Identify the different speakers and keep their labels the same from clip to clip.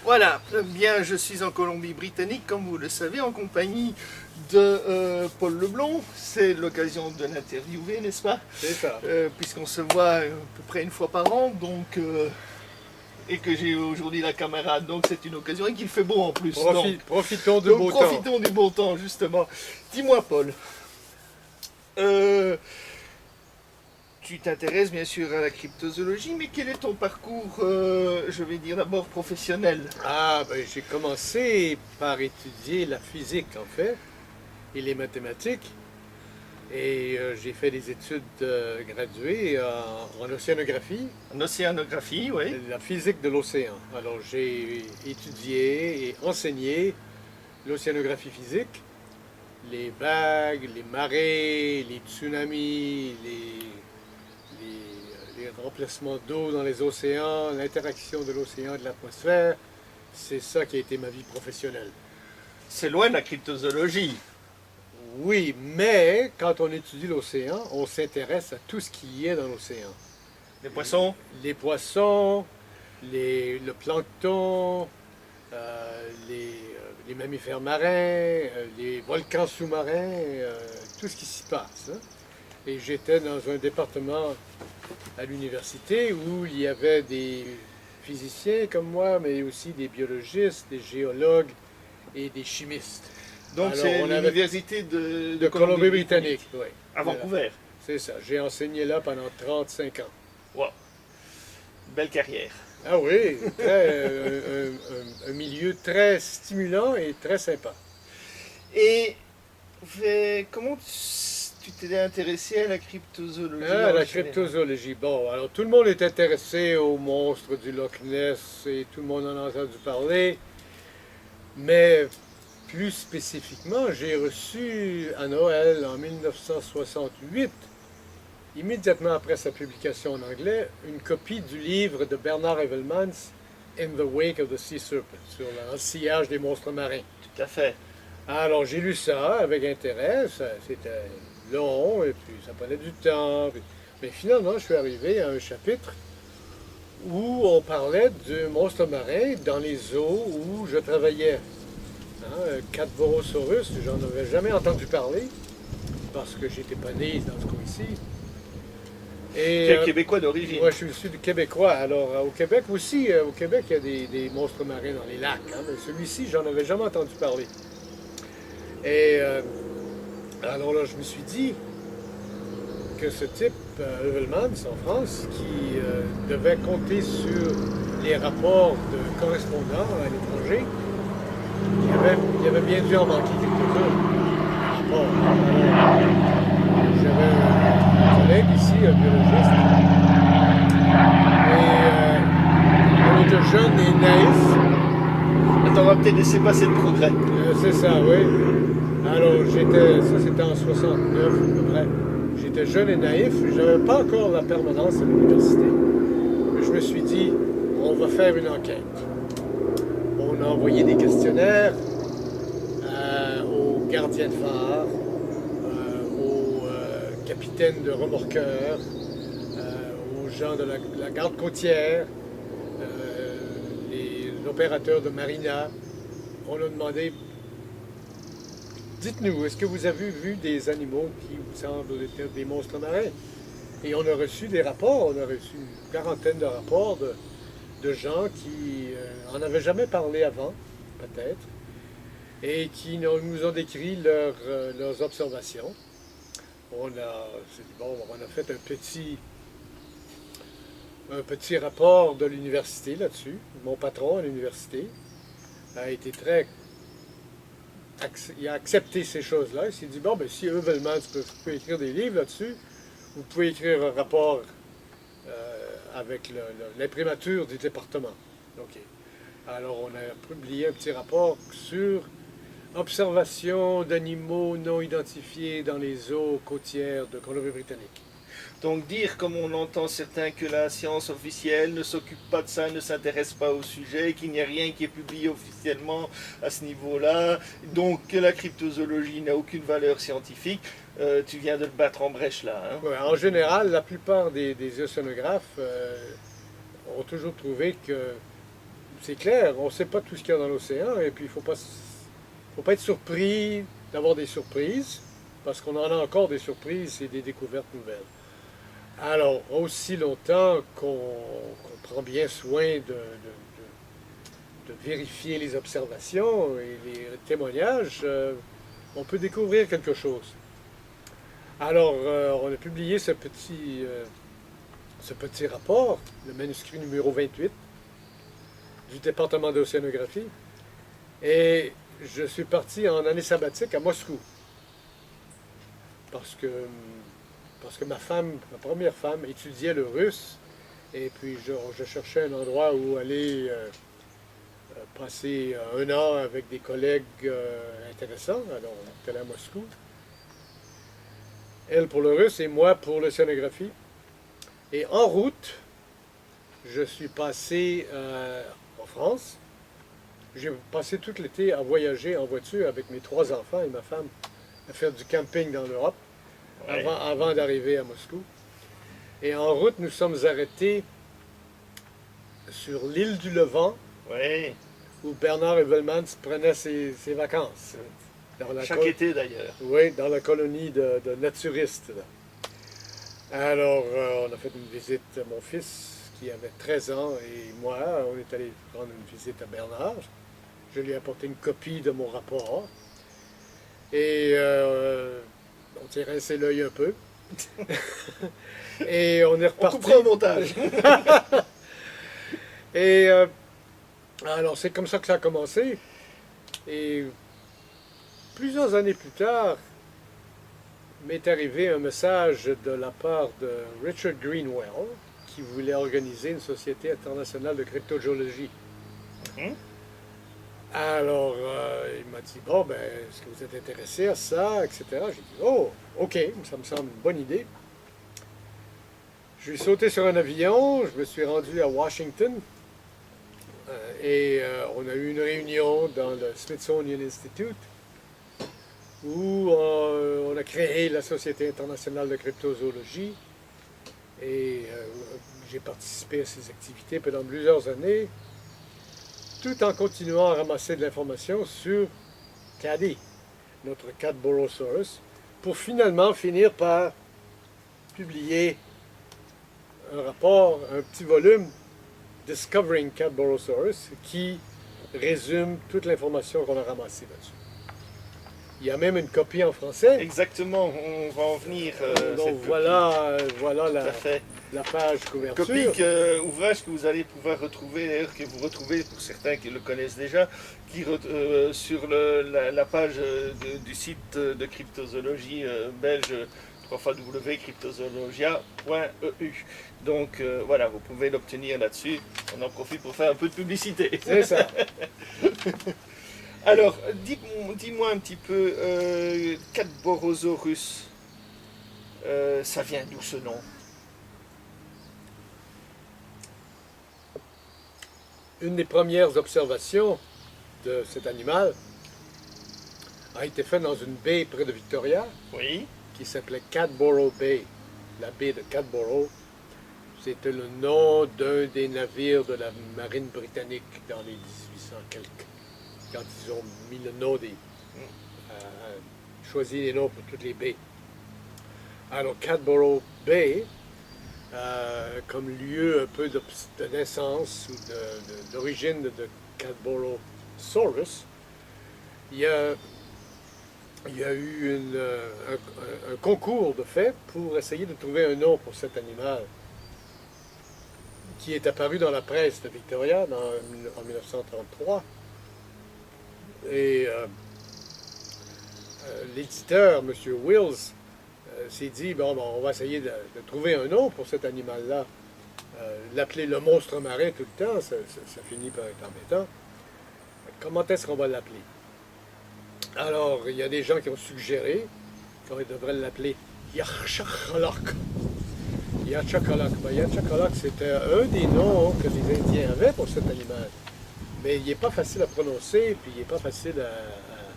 Speaker 1: Voilà, bien, je suis en Colombie-Britannique, comme vous le savez, en compagnie de Paul Leblond. C'est l'occasion de l'interviewer, n'est-ce pas?
Speaker 2: C'est ça.
Speaker 1: Puisqu'on se voit à peu près une fois par an, et que j'ai aujourd'hui la caméra, donc c'est une occasion, et qu'il fait beau en plus.
Speaker 2: Profitons de
Speaker 1: Donc
Speaker 2: beau temps.
Speaker 1: profitons du bon temps, justement. Dis-moi, Paul, euh, tu t'intéresses bien sûr à la cryptozoologie, mais quel est ton parcours, je vais dire d'abord professionnel?
Speaker 2: Ah, ben, j'ai commencé par étudier la physique, en fait, et les mathématiques. Et j'ai fait des études graduées en océanographie,
Speaker 1: En océanographie, oui.
Speaker 2: la physique de l'océan. Alors, j'ai étudié et enseigné l'océanographie physique, les vagues, les marées, les tsunamis, les remplacements d'eau dans les océans, l'interaction de l'océan et de l'atmosphère. C'est ça qui a été ma vie professionnelle.
Speaker 1: C'est loin de la cryptozoologie.
Speaker 2: Oui, mais quand on étudie l'océan, on s'intéresse à tout ce qui est dans l'océan.
Speaker 1: Les poissons?
Speaker 2: Les poissons, le plancton, les mammifères marins, les volcans sous-marins, tout ce qui s'y passe, hein. Et j'étais dans un département à l'université où il y avait des physiciens comme moi, mais aussi des biologistes, des géologues et des chimistes.
Speaker 1: Donc
Speaker 2: Alors,
Speaker 1: c'est
Speaker 2: on avait
Speaker 1: l'université
Speaker 2: de Colombie-Britannique, oui.
Speaker 1: à Vancouver.
Speaker 2: C'est ça. J'ai enseigné là pendant 35 ans.
Speaker 1: Wow. Belle carrière.
Speaker 2: Ah oui, un milieu très stimulant et très sympa.
Speaker 1: Et comment tu t'es intéressé à la cryptozoologie
Speaker 2: Ah,
Speaker 1: en
Speaker 2: la
Speaker 1: général?
Speaker 2: cryptozoologie. Bon, alors tout le monde est intéressé aux monstres du Loch Ness et tout le monde en a entendu parler. Mais plus spécifiquement, j'ai reçu à Noël en 1968, immédiatement après sa publication en anglais, une copie du livre de Bernard Evelmans, In the Wake of the Sea Serpent, sur le sillage des monstres marins.
Speaker 1: Tout à fait.
Speaker 2: Alors j'ai lu ça avec intérêt, c'était long et puis ça prenait du temps. Mais finalement, je suis arrivé à un chapitre où on parlait de monstres marins dans les eaux où je travaillais. Hein, Cadborosaurus, j'en avais jamais entendu parler parce que j'étais pas né dans ce coin-ci. Et
Speaker 1: Tu es québécois d'origine.
Speaker 2: moi, je suis du Québécois. Alors, au Québec aussi, au Québec, il y a des monstres marins dans les lacs, hein, mais celui-ci, j'en avais jamais entendu parler. Et alors là, je me suis dit que ce type, Heuvelmans, en France, qui devait compter sur les rapports de correspondants à l'étranger, il avait bien dû en manquer quelques-uns. Rapports. J'avais un collègue ici, un biologiste, et on était jeunes et naïfs.
Speaker 1: Attends, on va peut-être laisser passer le progrès.
Speaker 2: C'est ça, oui. Alors, ça c'était en 69 à peu près. J'étais jeune et naïf, je n'avais pas encore la permanence à l'université. Mais je me suis dit, on va faire une enquête. On a envoyé des questionnaires aux gardiens de phare, aux capitaines de remorqueurs, aux gens de la garde côtière, les opérateurs de marina. On a demandé, dites-nous, est-ce que vous avez vu des animaux qui vous semblent être des monstres marins? Et on a reçu des rapports, on a reçu une quarantaine de rapports de gens qui en avaient jamais parlé avant, peut-être, et qui nous ont décrit leurs observations. On a fait un petit rapport de l'université là-dessus. Mon patron à l'université a été il a accepté ces choses-là. Il s'est dit, bon, ben, si Heuvelmans peut écrire des livres là-dessus, vous pouvez écrire un rapport avec l'imprimature du département. OK. Alors, on a publié un petit rapport sur observation d'animaux non identifiés dans les eaux côtières de Colombie-Britannique.
Speaker 1: Donc dire, comme on entend certains, que la science officielle ne s'occupe pas de ça, ne s'intéresse pas au sujet, qu'il n'y a rien qui est publié officiellement à ce niveau-là, donc que la cryptozoologie n'a aucune valeur scientifique, tu viens de te battre en brèche là. Hein.
Speaker 2: Ouais, en général, la plupart des océanographes ont toujours trouvé que c'est clair, on ne sait pas tout ce qu'il y a dans l'océan, et puis il ne faut pas être surpris d'avoir des surprises, parce qu'on en a encore des surprises et des découvertes nouvelles. Alors, aussi longtemps qu'on prend bien soin de vérifier les observations et les témoignages, on peut découvrir quelque chose. Alors, on a publié ce petit rapport, le manuscrit numéro 28 du département d'océanographie, et je suis parti en année sabbatique à Moscou, parce que ma première femme, étudiait le russe, et puis je cherchais un endroit où aller passer un an avec des collègues intéressants. Alors, on est allé à Moscou. Elle pour le russe et moi pour l'océanographie. Et en route, je suis passé en France. J'ai passé tout l'été à voyager en voiture avec mes 3 enfants et ma femme, à faire du camping dans l'Europe,
Speaker 1: Ouais.
Speaker 2: avant d'arriver à Moscou. Et en route, nous sommes arrêtés sur l'île du Levant,
Speaker 1: Ouais.
Speaker 2: où Bernard Evelmans prenait ses vacances. Dans la
Speaker 1: Chaque été d'ailleurs.
Speaker 2: Oui, dans la colonie de naturistes. Là. Alors, on a fait une visite à mon fils, qui avait 13 ans, et moi, on est allé prendre une visite à Bernard. Je lui ai apporté une copie de mon rapport. Et on s'est rincé l'œil un peu. Et on est
Speaker 1: On
Speaker 2: reparti.
Speaker 1: coupera au montage.
Speaker 2: Et alors, c'est comme ça que ça a commencé. Et plusieurs années plus tard, m'est arrivé un message de la part de Richard Greenwell, qui voulait organiser une société internationale de cryptozoologie.
Speaker 1: Mhm.
Speaker 2: Alors, il m'a dit, bon, ben, est-ce que vous êtes intéressé à ça, etc. J'ai dit, oh, OK, ça me semble une bonne idée. Je suis sauté sur un avion, je me suis rendu à Washington, et on a eu une réunion dans le Smithsonian Institute, où on a créé la Société internationale de cryptozoologie, et j'ai participé à ces activités pendant plusieurs années, tout en continuant à ramasser de l'information sur Caddy, notre Cadborosaurus, pour finalement finir par publier un rapport, un petit volume, Discovering Cadborosaurus, qui résume toute l'information qu'on a ramassée là-dessus. Il y a même une copie en français.
Speaker 1: Exactement, on va en venir.
Speaker 2: Donc
Speaker 1: cette
Speaker 2: voilà
Speaker 1: copie. Tout à fait.
Speaker 2: la page couverture.
Speaker 1: Copie, ouvrage que vous allez pouvoir retrouver, d'ailleurs que vous retrouvez pour certains qui le connaissent déjà, sur la page du site de cryptozoologie belge www.cryptozoologia.eu. Donc voilà, vous pouvez l'obtenir là-dessus. On en profite pour faire un peu de publicité.
Speaker 2: C'est ça.
Speaker 1: Alors, dis-moi un petit peu, Cadborosaurus, ça vient d'où ce nom?
Speaker 2: Une des premières observations de cet animal a été faite dans une baie près de Victoria,
Speaker 1: Oui.
Speaker 2: qui s'appelait Cadboro Bay. La baie de Cadboro, c'était le nom d'un des navires de la marine britannique dans les 1800 quelques, quand ils ont mis le nom choisi les noms pour toutes les baies. Alors Cadboro Bay, comme lieu un peu de naissance ou d'origine de Cadborosaurus, il y a eu un concours de fait pour essayer de trouver un nom pour cet animal qui est apparu dans la presse de Victoria en 1933. Et l'éditeur, M. Wills, s'est dit, bon, on va essayer de trouver un nom pour cet animal-là. L'appeler le monstre marin tout le temps, ça finit par être embêtant. Comment est-ce qu'on va l'appeler? Alors, il y a des gens qui ont suggéré qu'on devrait l'appeler Yachchakalak. Yachchakalak. Ben, Yachchakalak, c'était un des noms que les Indiens avaient pour cet animal. Mais il n'est pas facile à prononcer, puis il n'est pas facile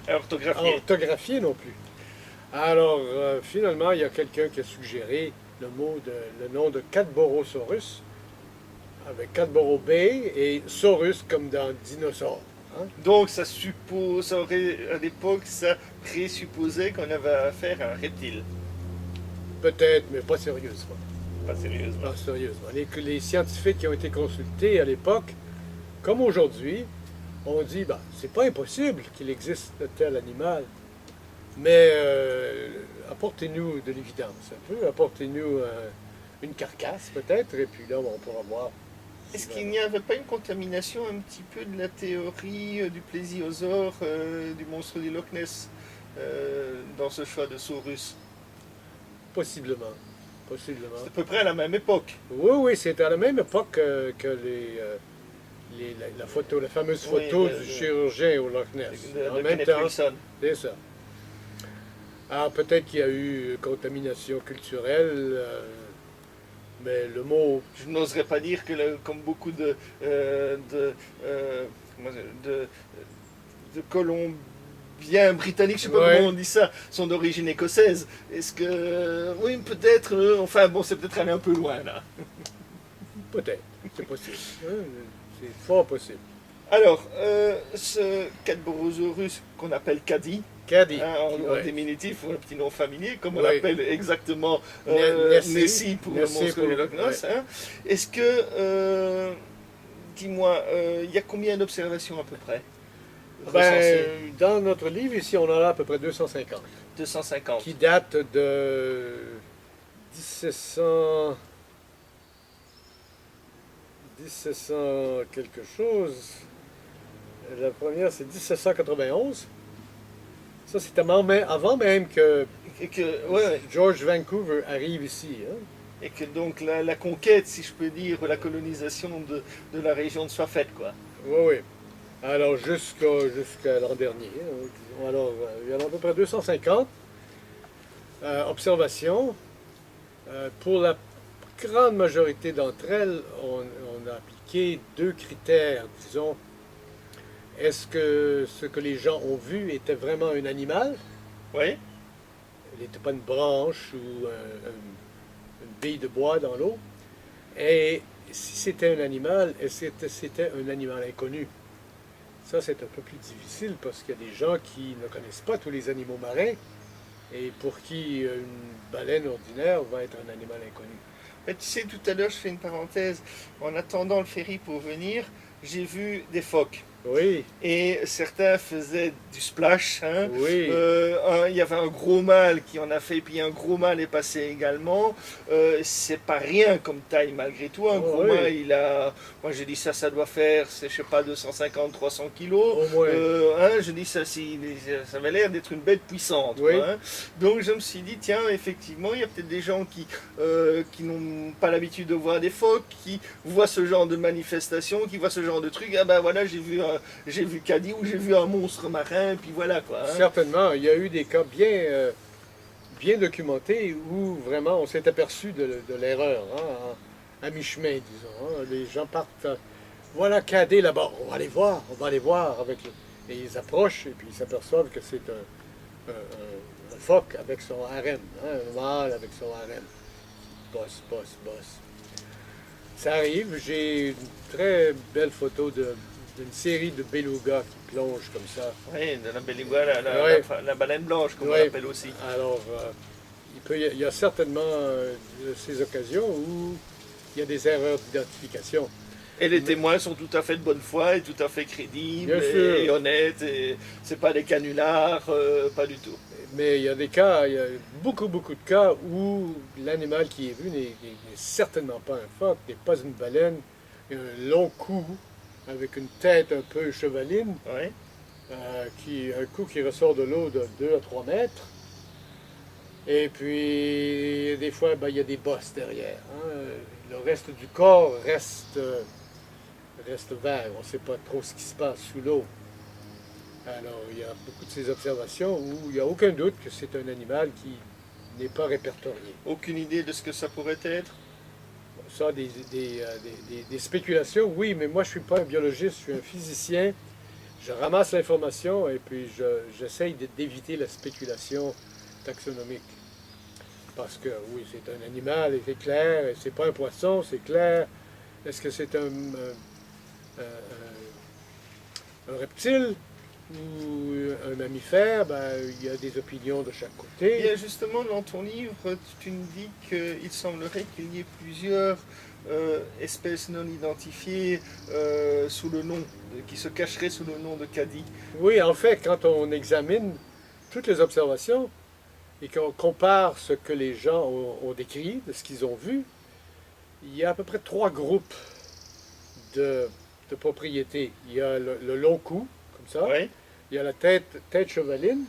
Speaker 2: à orthographier non plus. Alors, finalement, il y a quelqu'un qui a suggéré le nom de Cadborosaurus. avec Cadboro Bay et Saurus comme dans Dinosaure. Hein.
Speaker 1: Donc ça suppose, ça aurait, à l'époque, ça présupposait qu'on avait affaire à un reptile.
Speaker 2: Peut-être, mais pas sérieusement.
Speaker 1: Pas sérieusement.
Speaker 2: Pas sérieusement. Les scientifiques qui ont été consultés à l'époque, comme aujourd'hui, ont dit ben, c'est pas impossible qu'il existe de tel animal, mais apportez-nous de l'évidence un peu, apportez-nous une carcasse peut-être, et puis là on pourra voir.
Speaker 1: Est-ce qu'il n'y avait pas une contamination un petit peu de la théorie du plésiosaure, du monstre du Loch Ness, dans ce choix de Saurus?
Speaker 2: Possiblement. Possiblement.
Speaker 1: C'est à peu près à la même époque.
Speaker 2: Oui, oui, c'était à la même époque que la fameuse photo
Speaker 1: Oui,
Speaker 2: du chirurgien au Loch Ness. En
Speaker 1: de
Speaker 2: même
Speaker 1: Kenneth
Speaker 2: temps,
Speaker 1: Wilson.
Speaker 2: c'est ça. Alors peut-être qu'il y a eu contamination culturelle, mais le mot,
Speaker 1: Je n'oserais pas dire que, comme beaucoup comment dire, de Colombiens britanniques, je ne sais pas
Speaker 2: Ouais.
Speaker 1: comment on dit ça, sont d'origine écossaise. Est-ce que. Oui, peut-être. Enfin, bon, c'est peut-être aller un peu loin, là.
Speaker 2: peut-être, c'est possible. Hein, c'est fort possible.
Speaker 1: Alors, ce Cadborosaurus qu'on appelle Caddy,
Speaker 2: Caddy,
Speaker 1: hein, en
Speaker 2: ouais.
Speaker 1: diminutif, ou un petit nom familier, comme on
Speaker 2: Ouais.
Speaker 1: l'appelle exactement
Speaker 2: Nessie.
Speaker 1: Nessie pour le
Speaker 2: Nessie
Speaker 1: monstre
Speaker 2: pour-
Speaker 1: du Loch Ness.
Speaker 2: ouais.
Speaker 1: Hein. Est-ce que, dis-moi, il y a combien d'observations à peu près recensées?
Speaker 2: Ben, dans notre livre ici, on en a à peu près 250,
Speaker 1: 250.
Speaker 2: qui datent de 1700, 1700 quelque chose. La première, c'est 1791. Ça, c'était avant même que
Speaker 1: Et que, ouais,
Speaker 2: George Vancouver arrive ici. Hein.
Speaker 1: et que donc la conquête, si je peux dire, la colonisation de la région soit faite, quoi.
Speaker 2: Oui, oui. Alors, jusqu'à l'an dernier. Hein, disons. Alors, il y en a à peu près 250 observations. Pour la grande majorité d'entre elles, on a appliqué deux critères. Disons, est-ce que ce que les gens ont vu était vraiment un animal?
Speaker 1: Oui,
Speaker 2: Il n'était pas une branche ou une bille de bois dans l'eau. Et si c'était un animal, est-ce que c'était un animal inconnu? Ça, c'est un peu plus difficile parce qu'il y a des gens qui ne connaissent pas tous les animaux marins et pour qui une baleine ordinaire va être un animal inconnu.
Speaker 1: mais tu sais, tout à l'heure, je fais une parenthèse. En attendant le ferry pour venir, j'ai vu des phoques.
Speaker 2: Oui,
Speaker 1: Et certains faisaient du splash. Hein.
Speaker 2: oui,
Speaker 1: Il y avait un gros mâle qui en a fait, puis un gros mâle est passé également. C'est pas rien comme taille malgré tout. Un gros
Speaker 2: oui.
Speaker 1: mâle, moi j'ai dit ça doit faire, je sais pas, 250-300 kilos.
Speaker 2: Au moins.
Speaker 1: Je dis ça, ça avait l'air d'être une bête puissante.
Speaker 2: Oui.
Speaker 1: Quoi, hein. Donc je me suis dit, tiens, effectivement, il y a peut-être des gens qui n'ont pas l'habitude de voir des phoques, qui voient ce genre de manifestation, qui voient ce genre de truc. Ah ben voilà, j'ai vu Caddy ou j'ai vu un monstre marin, puis voilà quoi. Hein.
Speaker 2: Certainement, il y a eu des cas bien documentés où vraiment on s'est aperçu de l'erreur, hein, à mi-chemin, disons. Hein. Les gens partent, voilà Cadet là-bas, on va aller voir et ils approchent et puis ils s'aperçoivent que c'est un phoque avec son harem, hein, un mâle avec son harem. Bosse, bosse, bosse. Ça arrive, j'ai une très belle photo d'une série de belugas qui plongent comme ça.
Speaker 1: Oui, de la beluga,
Speaker 2: Ouais.
Speaker 1: la baleine blanche, comme on
Speaker 2: Ouais.
Speaker 1: l'appelle aussi.
Speaker 2: Alors, il y a certainement ces occasions où il y a des erreurs d'identification.
Speaker 1: Et les témoins sont tout à fait de bonne foi et tout à fait crédibles
Speaker 2: Bien sûr.
Speaker 1: et honnêtes. Et c'est pas des canulars, pas du tout.
Speaker 2: Mais il y a des cas, il y a beaucoup, beaucoup de cas où l'animal qui est vu n'est certainement pas un phoque, n'est pas une baleine, il a un long cou avec une tête un peu chevaline,
Speaker 1: Ouais.
Speaker 2: un cou qui ressort de l'eau de 2 à 3 mètres. Et puis, des fois, ben, il y a des bosses derrière. Hein. Le reste du corps reste vert. On ne sait pas trop ce qui se passe sous l'eau. Alors, il y a beaucoup de ces observations où il n'y a aucun doute que c'est un animal qui n'est pas répertorié.
Speaker 1: Aucune idée de ce que ça pourrait être.
Speaker 2: Ça, des spéculations, oui, mais moi, je ne suis pas un biologiste, je suis un physicien. Je ramasse l'information et puis j'essaye d'éviter la spéculation taxonomique. Parce que, oui, c'est un animal, et c'est clair, et c'est pas un poisson, c'est clair. Est-ce que c'est un reptile ou un mammifère? Ben, il y a des opinions de chaque côté.
Speaker 1: Bien justement, dans ton livre, tu nous dis qu'il semblerait qu'il y ait plusieurs espèces non identifiées sous le nom, qui se cacheraient sous le nom de Cadi.
Speaker 2: Oui, en fait, quand on examine toutes les observations et qu'on compare ce que les gens ont décrit, de ce qu'ils ont vu, il y a à peu près trois groupes de, de propriétés. Il y a le long cou, comme ça.
Speaker 1: Oui,
Speaker 2: Il y a la tête chevaline.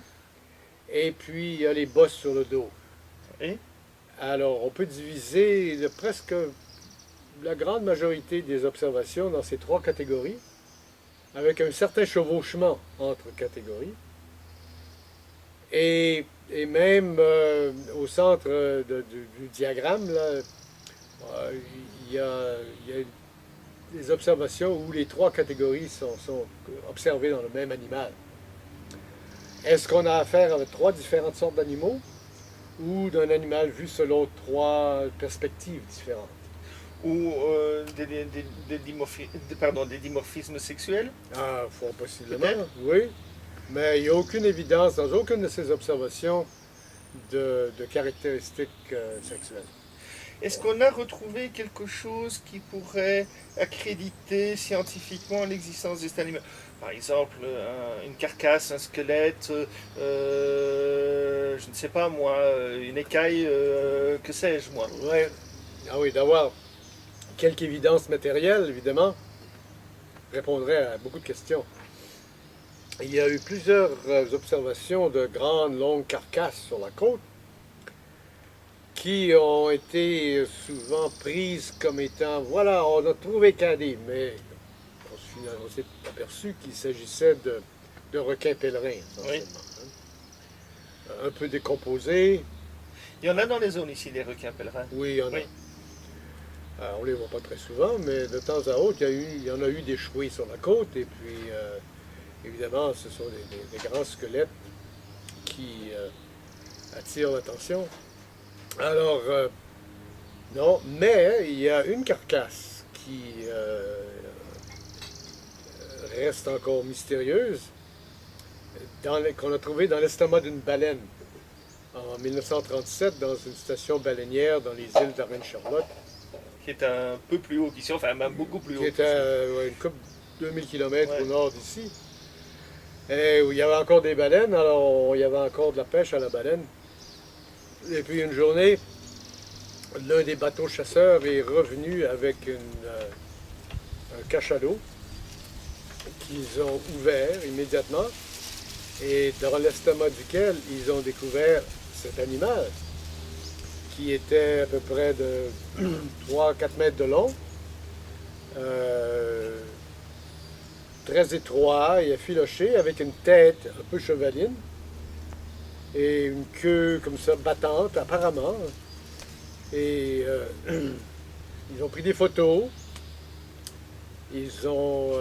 Speaker 2: Et puis, il y a les bosses sur le dos.
Speaker 1: oui.
Speaker 2: Alors, on peut diviser presque la grande majorité des observations dans ces trois catégories, avec un certain chevauchement entre catégories. Et même au centre du diagramme, là, il y a, il y a des observations où les trois catégories sont observées dans le même animal. Est-ce qu'on a affaire avec trois différentes sortes d'animaux ou d'un animal vu selon trois perspectives différentes?
Speaker 1: Ou des dimorphismes sexuels?
Speaker 2: Ah, fort possiblement,
Speaker 1: Peut-être.
Speaker 2: oui. Mais il n'y a aucune évidence dans aucune de ces observations de caractéristiques sexuelles.
Speaker 1: Est-ce qu'on a retrouvé quelque chose qui pourrait accréditer scientifiquement l'existence de cet animal? Par exemple, une carcasse, un squelette, je ne sais pas moi, une écaille, que sais-je moi.
Speaker 2: Ouais. Ah oui, d'avoir quelque évidence matérielle, évidemment, répondrait à beaucoup de questions. Il y a eu plusieurs observations de grandes, longues carcasses sur la côte qui ont été souvent prises comme étant, voilà, on a trouvé Caddy, mais on s'est aperçu qu'il s'agissait de requins pèlerins,
Speaker 1: Oui.
Speaker 2: essentiellement. Un peu décomposés,
Speaker 1: Il y en a dans les zones ici, des requins pèlerins.
Speaker 2: oui, il y en a.
Speaker 1: Oui.
Speaker 2: On ne les voit pas très souvent, mais de temps à autre, il y en a eu des chouets sur la côte, et puis, évidemment, ce sont des grands squelettes qui attirent l'attention. Alors, non, mais il y a une carcasse qui reste encore mystérieuse, qu'on a trouvée dans l'estomac d'une baleine en 1937 dans une station baleinière dans les îles de la Reine-Charlotte,
Speaker 1: Qui est un peu plus haut qu'ici, enfin même beaucoup plus haut.
Speaker 2: qui était à une couple 2000 km
Speaker 1: Ouais.
Speaker 2: au nord d'ici, et où il y avait encore des baleines, alors il y avait encore de la pêche à la baleine. Et puis une journée, l'un des bateaux chasseurs est revenu avec un cachalot qu'ils ont ouvert immédiatement et dans l'estomac duquel ils ont découvert cet animal qui était à peu près de 3-4 mètres de long, très étroit et effiloché, avec une tête un peu chevaline et une queue comme ça battante apparemment. Et ils ont pris des photos, ils ont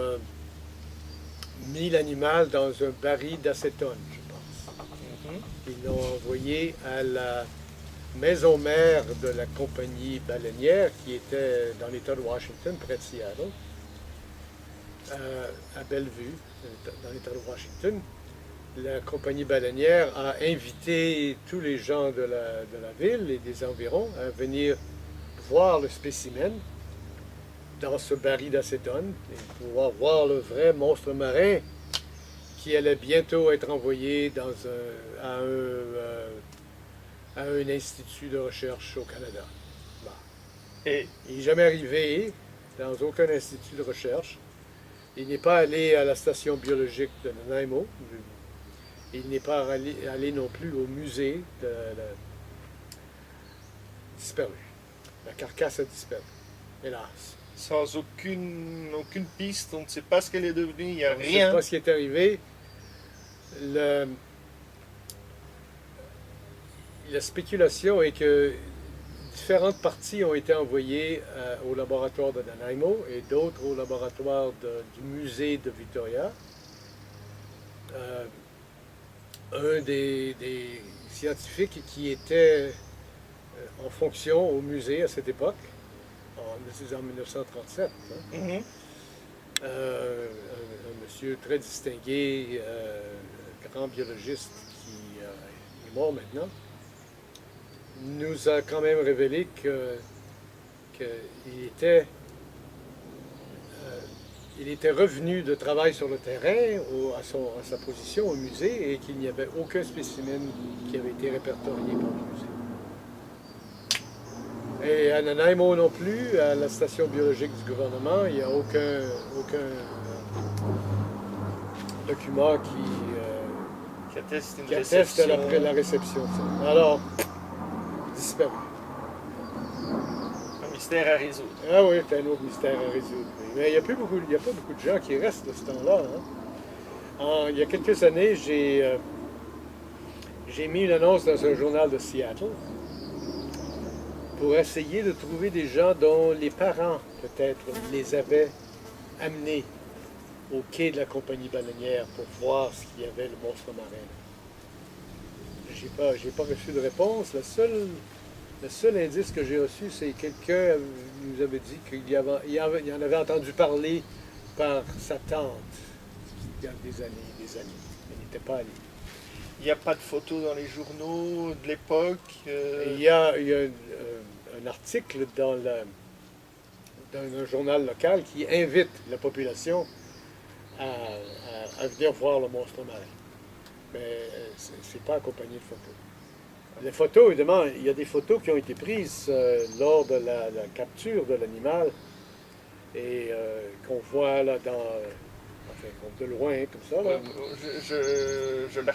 Speaker 2: mis l'animal dans un baril d'acétone, je pense.
Speaker 1: Mhm.
Speaker 2: Ils l'ont envoyé à la maison mère de la compagnie baleinière qui était dans l'État de Washington, près de Seattle, à Bellevue, dans l'État de Washington. La compagnie baleinière a invité tous les gens de la ville et des environs à venir voir le spécimen dans ce baril d'acétone et pouvoir voir le vrai monstre marin qui allait bientôt être envoyé à un institut de recherche au Canada. Bon.
Speaker 1: Et
Speaker 2: Il n'est jamais arrivé dans aucun institut de recherche. Il n'est pas allé à la station biologique de Nanaimo. Il n'est pas allé non plus au musée de la disparu. La carcasse a disparu, hélas.
Speaker 1: sans aucune piste, on ne sait pas ce qu'elle est devenue, il n'y a
Speaker 2: On ne sait
Speaker 1: rien.
Speaker 2: pas ce qui est arrivé. La spéculation est que différentes parties ont été envoyées au laboratoire de Nanaimo et d'autres au laboratoire du musée de Victoria. Un des scientifiques qui était en fonction au musée à cette époque, c'est en 1937. Hein.
Speaker 1: Mhm.
Speaker 2: Un monsieur très distingué, grand biologiste qui est mort maintenant, nous a quand même révélé qu'il était, il était revenu de travail sur le terrain à sa position au musée et qu'il n'y avait aucun spécimen qui avait été répertorié par le musée. Et à Nanaimo non plus, à la station biologique du gouvernement, il n'y a aucun document
Speaker 1: Qui atteste une
Speaker 2: qui atteste
Speaker 1: réception.
Speaker 2: la réception de ça. Alors, disparu.
Speaker 1: Un mystère à résoudre.
Speaker 2: Ah oui, c'est un autre mystère à résoudre. Mais il n'y a pas beaucoup de gens qui restent de ce temps-là. Hein. Il y a quelques années, j'ai mis une annonce dans un journal de Seattle pour essayer de trouver des gens dont les parents, peut-être, les avaient amenés au quai de la compagnie baleinière pour voir s'il y avait le monstre marin. J'ai pas reçu de réponse. Le seul indice que j'ai reçu, c'est quelqu'un nous avait dit qu'il y en avait entendu parler par sa tante il y a des années. Il n'était pas allé.
Speaker 1: Il n'y a pas de photos dans les journaux de l'époque.
Speaker 2: Il y a un article dans un journal local qui invite la population à venir voir le monstre marin. Mais c'est pas accompagné de photos. Les photos, évidemment, il y a des photos qui ont été prises lors de la capture de l'animal et qu'on voit là de loin, comme ça. Là.
Speaker 1: Je la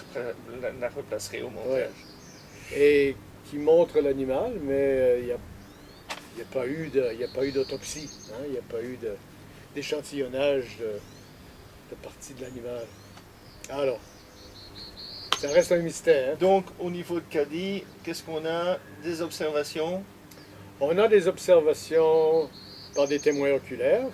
Speaker 1: replacerai au montage.
Speaker 2: Ouais. Et qui montrent l'animal, mais il n'y a pas eu d'autopsie. Hein? Il n'y a pas eu d'échantillonnage de partie de l'animal. Alors, ça reste un mystère.
Speaker 1: Donc, au niveau de Caddy, qu'est-ce qu'on a? Des observations?
Speaker 2: On a des observations par des témoins oculaires.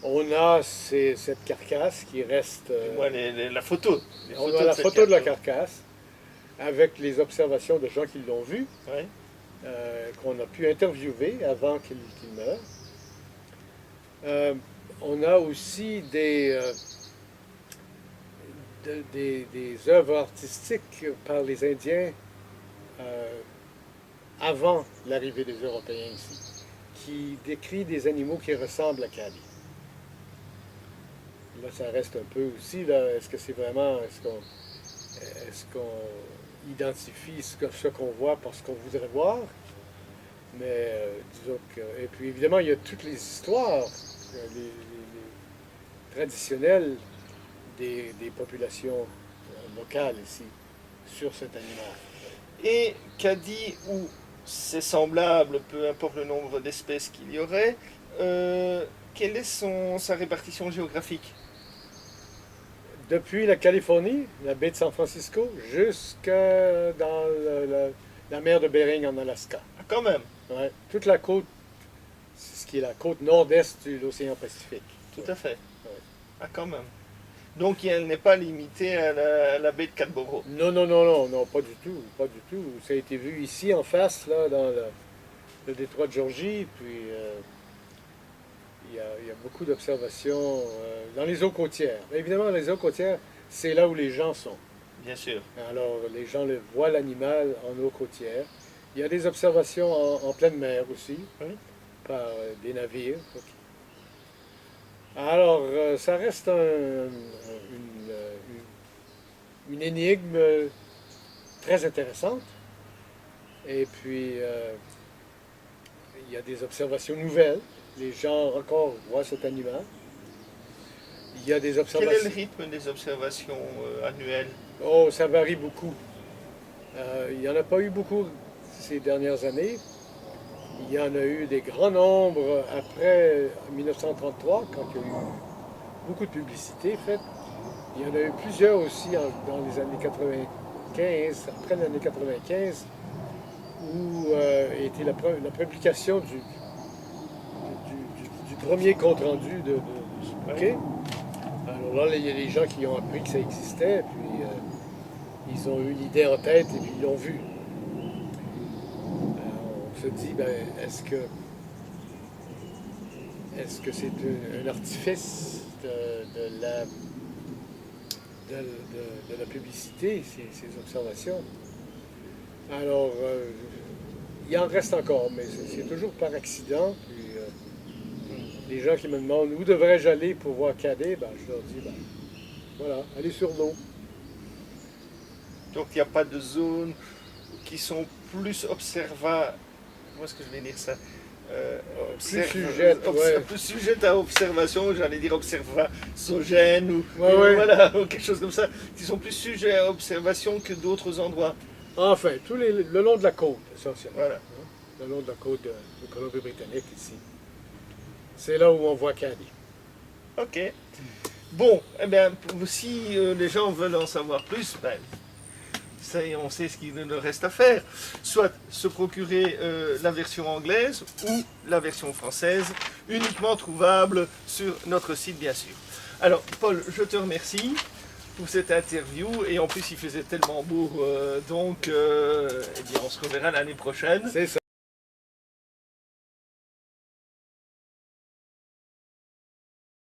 Speaker 2: On a cette carcasse qui reste...
Speaker 1: Moi, la photo.
Speaker 2: On a la photo de la carcasse avec les observations de gens qui l'ont vue,
Speaker 1: Ouais.
Speaker 2: qu'on a pu interviewer avant qu'il meure. On a aussi des œuvres artistiques par les Indiens avant l'arrivée des Européens ici, qui décrit des animaux qui ressemblent à Caddy. Là, ça reste un peu aussi, là, est-ce que c'est vraiment, est-ce qu'on identifie ce qu'on voit par ce qu'on voudrait voir? Mais disons que, et puis évidemment, il y a toutes les histoires, les traditionnelles des populations locales ici sur cet animal.
Speaker 1: Et Caddy, où c'est semblable, peu importe le nombre d'espèces qu'il y aurait, quelle est sa répartition géographique?
Speaker 2: Depuis la Californie, la baie de San Francisco, jusqu'à dans la mer de Bering en Alaska.
Speaker 1: Ah, quand même,
Speaker 2: Ouais, toute la côte, ce qui est la côte nord-est de l'océan Pacifique.
Speaker 1: tout à fait.
Speaker 2: Ouais.
Speaker 1: Ah, quand même. Donc, elle n'est pas limitée à la baie de Cadboro.
Speaker 2: Non, pas du tout, pas du tout. Ça a été vu ici en face, là, dans le détroit de Georgie, puis il y a beaucoup d'observations dans les eaux côtières. Mais évidemment, les eaux côtières, c'est là où les gens sont.
Speaker 1: Bien sûr.
Speaker 2: Alors, les gens voient l'animal en eau côtière. Il y a des observations en pleine mer aussi,
Speaker 1: Oui.
Speaker 2: par des navires. Alors, ça reste une énigme très intéressante. Et puis, il y a des observations nouvelles. Les gens encore voient cet animal. Il y a des
Speaker 1: Quel
Speaker 2: observations...
Speaker 1: est le rythme des observations annuelles?
Speaker 2: Oh, ça varie beaucoup. Il n'y en a pas eu beaucoup ces dernières années. Il y en a eu des grands nombres après 1933, quand il y a eu beaucoup de publicité faite. Il y en a eu plusieurs aussi dans les années 95, après l'année 95, où était la publication du premier compte-rendu de ce bouquet. Alors là, il y a des gens qui ont appris que ça existait, puis ils ont eu l'idée en tête et puis ils l'ont vu. On se dit, ben, est-ce que est-ce que c'est un artifice de la publicité, ces observations? Alors, il en reste encore, mais c'est toujours par accident. Puis, les gens qui me demandent où devrais-je aller pour voir Cadet, ben, je leur dis, ben, voilà, allez sur l'eau.
Speaker 1: Donc il n'y a pas de zones qui sont plus observables. Comment est-ce que je vais dire ça? Plus sujettes à observation, j'allais dire observatiogènes ou, voilà, ou quelque chose comme ça, qui sont plus sujets à observation que d'autres endroits.
Speaker 2: Enfin, le long de la côte, essentiellement.
Speaker 1: Voilà.
Speaker 2: Hein, le long de la côte de Colombie-Britannique, ici. C'est là où on voit Cadet.
Speaker 1: Ok. Bon, eh bien, si les gens veulent en savoir plus, ben, ça y est, on sait ce qu'il nous reste à faire. Soit se procurer la version anglaise ou la version française, uniquement trouvable sur notre site, bien sûr. Alors, Paul, je te remercie pour cette interview. Et en plus, il faisait tellement beau, donc eh bien, on se reverra l'année prochaine.
Speaker 2: C'est ça.